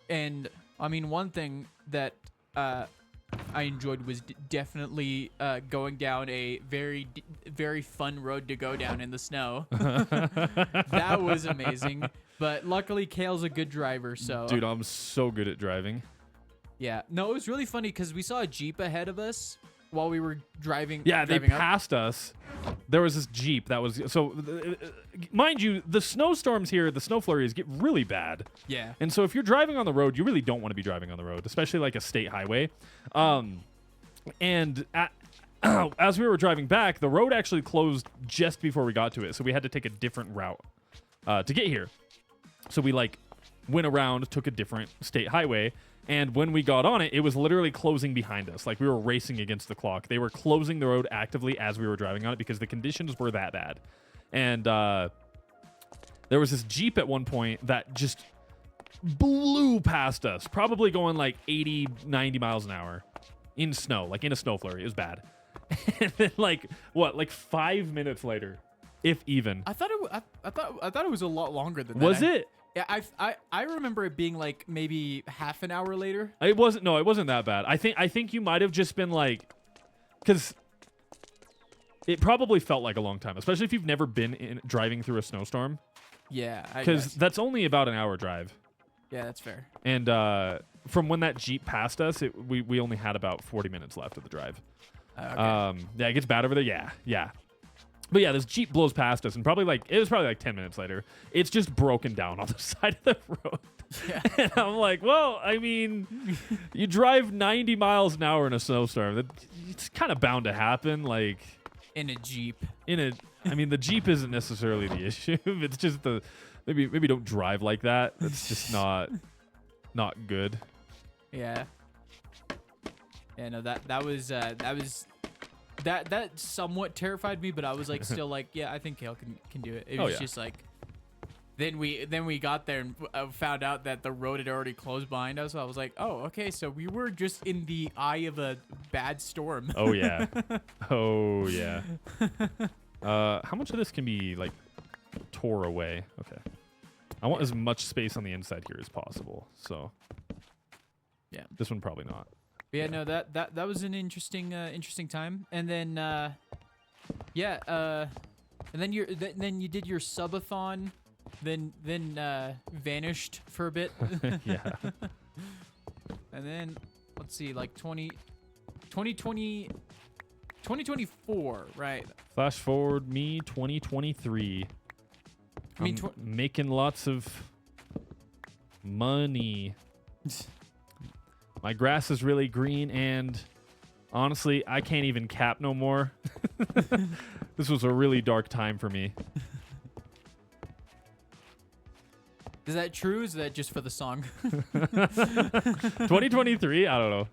And I mean, one thing that I enjoyed was definitely going down a very fun road to go down in the snow. That was amazing. But luckily, Kale's a good driver, so. Dude, I'm so good at driving. Yeah. No, it was really funny because we saw a Jeep ahead of us while we were driving. Yeah, they driving up. passed us. There was this Jeep that was so. Mind you, the snowstorms here, the snow flurries get really bad. Yeah. And so if you're driving on the road, you really don't want to be driving on the road, especially like a state highway. And as we were driving back, the road actually closed just before we got to it, so we had to take a different route to get here. So we like went around, took a different state highway. And when we got on it, it was literally closing behind us. Like we were racing against the clock. They were closing the road actively as we were driving on it because the conditions were that bad. And there was this Jeep at one point that just blew past us, probably going like 80, 90 miles an hour in snow, like in a snow flurry. It was bad. And then like 5 minutes later, if even. I thought it was a lot longer than that. Was it? Yeah, I remember it being like maybe half an hour later. It wasn't. No, it wasn't that bad. I think you might have just been like, because it probably felt like a long time, especially if you've never been driving through a snowstorm. Yeah, because that's only about an hour drive. Yeah, that's fair. And from when that Jeep passed us, we only had about 40 minutes left of the drive. Okay. Yeah, it gets bad over there. Yeah. But yeah, this Jeep blows past us, and it was probably like 10 minutes later. It's just broken down on the side of the road. Yeah. And I'm like, well, I mean, you drive 90 miles an hour in a snowstorm. It's kind of bound to happen. Like in a Jeep. I mean, the Jeep isn't necessarily the issue. It's just maybe don't drive like that. That's just not good. Yeah. Yeah. No, that somewhat terrified me, but I was like, still like, yeah, I think Kale can do it. It was just like, then we got there and found out that the road had already closed behind us. So I was like, oh, okay, so we were just in the eye of a bad storm. Oh yeah. Oh yeah. How much of this can be like tore away? Okay. I want as much space on the inside here as possible. So yeah, this one probably not. But yeah, no, that was an interesting time. And then and then you did your subathon, then vanished for a bit. Yeah. And then let's see, like 2024, right? Flash forward me 2023. I mean, making lots of money. My grass is really green, and honestly, I can't even cap no more. This was a really dark time for me. Is that true? Is that just for the song? 2023? I don't know.